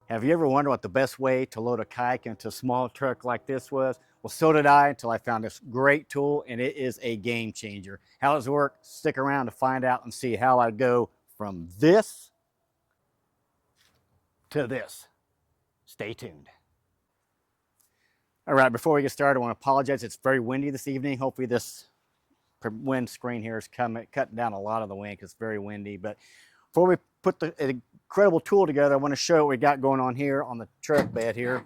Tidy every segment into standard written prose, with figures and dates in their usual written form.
Have you ever wondered what the best way to load a kayak into a small truck like this was? Well, so did I until I found this great tool, and it is a game changer. How does it work? Stick around to find out and see how I go from this to this. Stay tuned. All right, before we get started, I want to apologize. It's very windy this evening. Hopefully this wind screen here is cutting down a lot of the wind because it's very windy. But before we put the incredible tool together, I want to show what we got going on here on the truck bed here.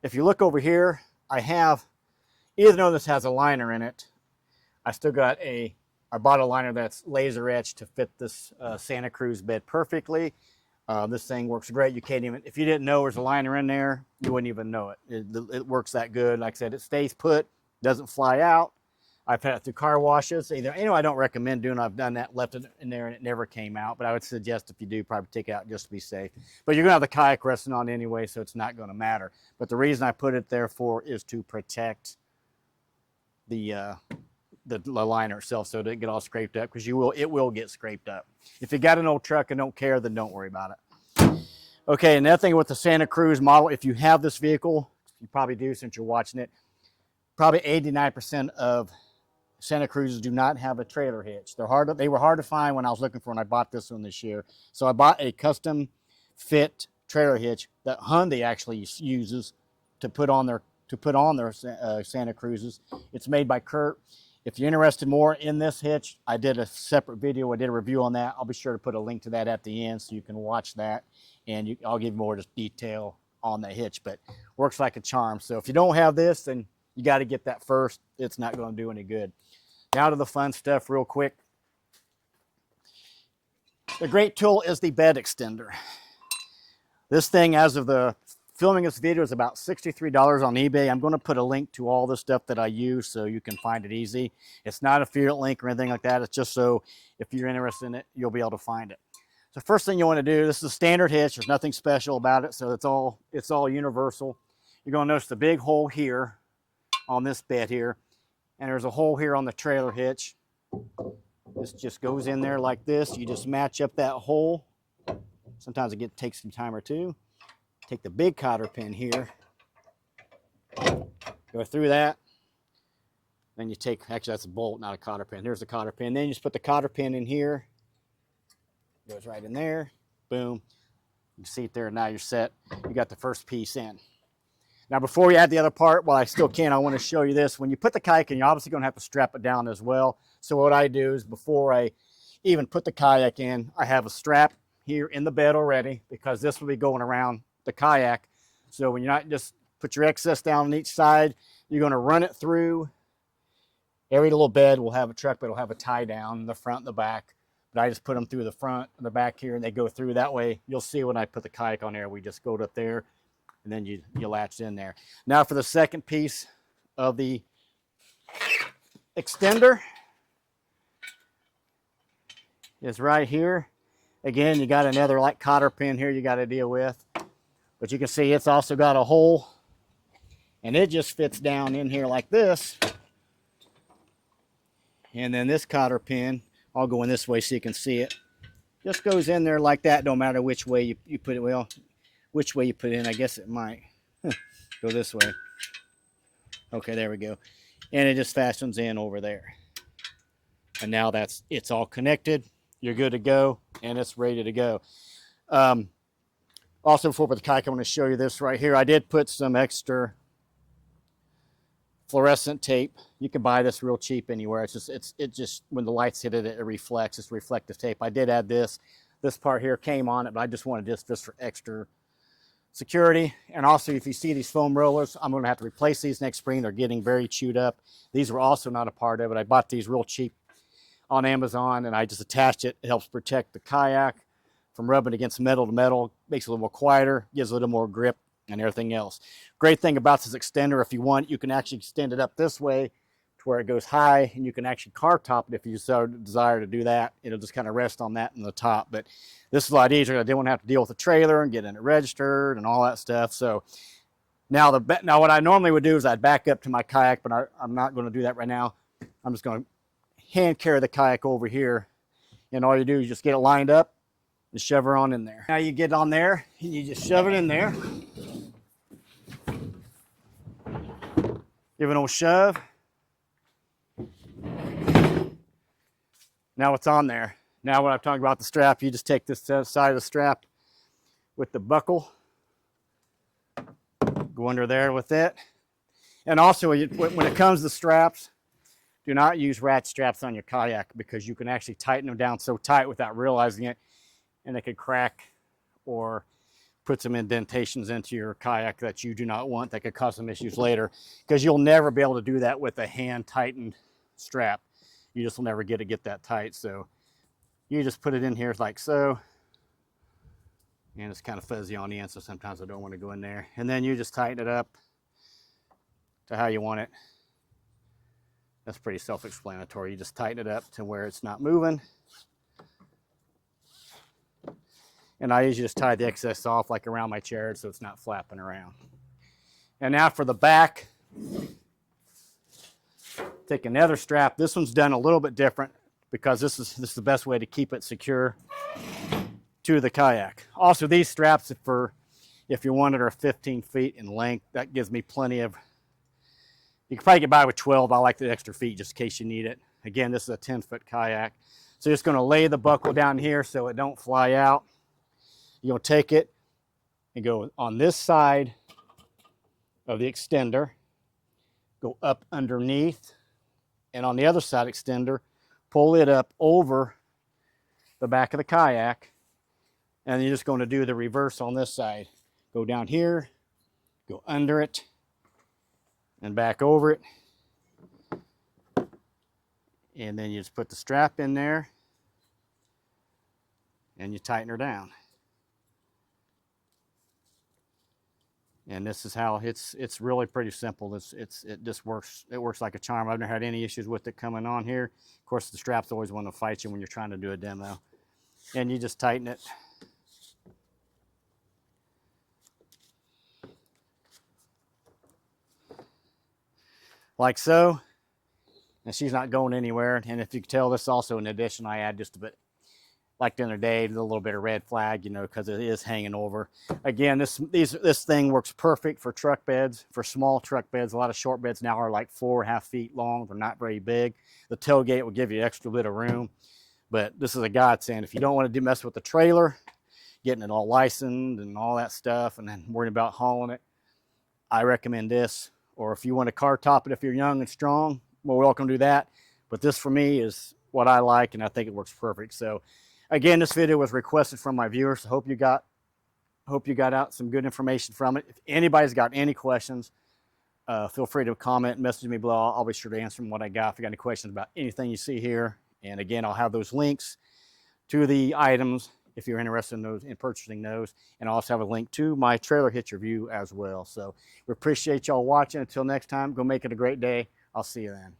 If you look over here, I have, even though this has a liner in it, I still got I bought a liner that's laser etched to fit this Santa Cruz bed perfectly. This thing works great. You can't even, if you didn't know there's a liner in there, you wouldn't even know it. It works that good. Like I said, it stays put, doesn't fly out. I've had it through car washes. I don't recommend doing it. I've done that, left it in there, and it never came out. But I would suggest if you do, probably take it out just to be safe. But you're going to have the kayak resting on it anyway, so it's not going to matter. But the reason I put it there for is to protect the liner itself so it doesn't get all scraped up, because it will get scraped up. If you got an old truck and don't care, then don't worry about it. Okay, another thing with the Santa Cruz model, if you have this vehicle, you probably do since you're watching it, probably 89% of Santa Cruzes do not have a trailer hitch. They were hard to find when I was looking for when I bought this one this year. So I bought a custom fit trailer hitch that Hyundai actually uses to put on their Santa Cruzes. It's made by Kurt. If you're interested more in this hitch, I did a separate video. I did a review on that. I'll be sure to put a link to that at the end so you can watch that, and I'll give more just detail on the hitch. But works like a charm. So if you don't have this, then you got to get that first. It's not going to do any good. Now to the fun stuff real quick. The great tool is the bed extender. This thing, as of the filming this video, is about $63 on eBay. I'm going to put a link to all the stuff that I use so you can find it easy. It's not a affiliate link or anything like that. It's just so if you're interested in it, you'll be able to find it. So first thing you want to do, this is a standard hitch. There's nothing special about it, so it's all universal. You're going to notice the big hole here on this bed here, and there's a hole here on the trailer hitch. This just goes in there like this. You just match up that hole. Sometimes it takes some time or two. Take the big cotter pin here, go through that. Then you take, actually that's a bolt, not a cotter pin. Here's the cotter pin. Then you just put the cotter pin in here. Goes right in there. Boom. You see it there. Now you're set. You got the first piece in. Now, before we add the other part, while I still can, I want to show you this. When you put the kayak in, you're obviously going to have to strap it down as well. So what I do is, before I even put the kayak in, I have a strap here in the bed already, because this will be going around the kayak. So when you're not just put your excess down on each side, you're going to run it through. Every little bed will have a truck, but it'll have a tie down in the front and the back. But I just put them through the front and the back here, and they go through. That way, you'll see when I put the kayak on there, we just go up there, and then you latch in there. Now for the second piece of the extender is right here. Again, you got another like cotter pin here you got to deal with. But you can see it's also got a hole, and it just fits down in here like this. And then this cotter pin, I'll go in this way so you can see it, just goes in there like that, no matter which way you put it. Well, which way you put it in, I guess it might go this way. Okay, there we go. And it just fastens in over there. And now it's all connected. You're good to go, and it's ready to go. Also, before the kayak, I want to show you this right here. I did put some extra fluorescent tape. You can buy this real cheap anywhere. It just when the lights hit it, it reflects. It's reflective tape. I did add this. This part here came on it, but I just wanted this just for extra security. And also, if you see these foam rollers, I'm going to have to replace these next spring. They're getting very chewed up. These were also not a part of it. I bought these real cheap on Amazon, and I just attached it. It helps protect the kayak from rubbing against metal to metal. Makes it a little more quieter, gives a little more grip, and everything else. Great thing about this extender, if you want, you can actually extend it up this way to where it goes high, and you can actually car top it if you so desire to do that. It'll just kind of rest on that in the top. But this is a lot easier. I didn't want to have to deal with the trailer and getting it registered and all that stuff. So now what I normally would do is I'd back up to my kayak, but I'm not going to do that right now. I'm just going to hand carry the kayak over here, and all you do is just get it lined up, and shove her on in there. Now you get on there and you just shove it in there. Give it an old shove. Now it's on there. Now when I'm talking about the strap, you just take this side of the strap with the buckle, go under there with it. And also when it comes to straps, do not use ratchet straps on your kayak, because you can actually tighten them down so tight without realizing it, and they could crack or put some indentations into your kayak that you do not want, that could cause some issues later, because you'll never be able to do that with a hand tightened strap. You just will never get that tight. So you just put it in here like so, and it's kind of fuzzy on the end, so sometimes I don't want to go in there. And then you just tighten it up to how you want it. That's pretty self-explanatory. You just tighten it up to where it's not moving. And I usually just tie the excess off like around my chair so it's not flapping around. And now for the back, take another strap. This one's done a little bit different because this is the best way to keep it secure to the kayak. Also, these straps, if you want it, are 15 feet in length. That gives me plenty of, you can probably get by with 12. I like the extra feet just in case you need it. Again, this is a 10-foot kayak. So you're just gonna lay the buckle down here so it don't fly out. You'll take it and go on this side of the extender, go up underneath, and on the other side extender, pull it up over the back of the kayak, and you're just going to do the reverse on this side. Go down here, go under it, and back over it. And then you just put the strap in there, and you tighten her down. And this is how it's really pretty simple. It just works. It works like a charm. I've never had any issues with it coming on here. Of course, the straps always want to fight you when you're trying to do a demo. And you just tighten it. Like so. And she's not going anywhere. And if you can tell, this also in addition, I add just a bit, like the other day, a little bit of red flag, you know, because it is hanging over. Again, this thing works perfect for truck beds, for small truck beds. A lot of short beds now are like 4.5 feet long. They're not very big. The tailgate will give you an extra bit of room. But this is a godsend. If you don't want to mess with the trailer, getting it all licensed and all that stuff, and then worrying about hauling it, I recommend this. Or if you want to car top it, if you're young and strong, well, welcome to do that. But this for me is what I like, and I think it works perfect. So again, this video was requested from my viewers. I hope you got out some good information from it. If anybody's got any questions, feel free to comment, message me below. I'll be sure to answer them what I got. If you got any questions about anything you see here, and again, I'll have those links to the items if you're interested in purchasing those, and I'll also have a link to my trailer hitch review as well. So we appreciate y'all watching. Until next time, go make it a great day. I'll see you then.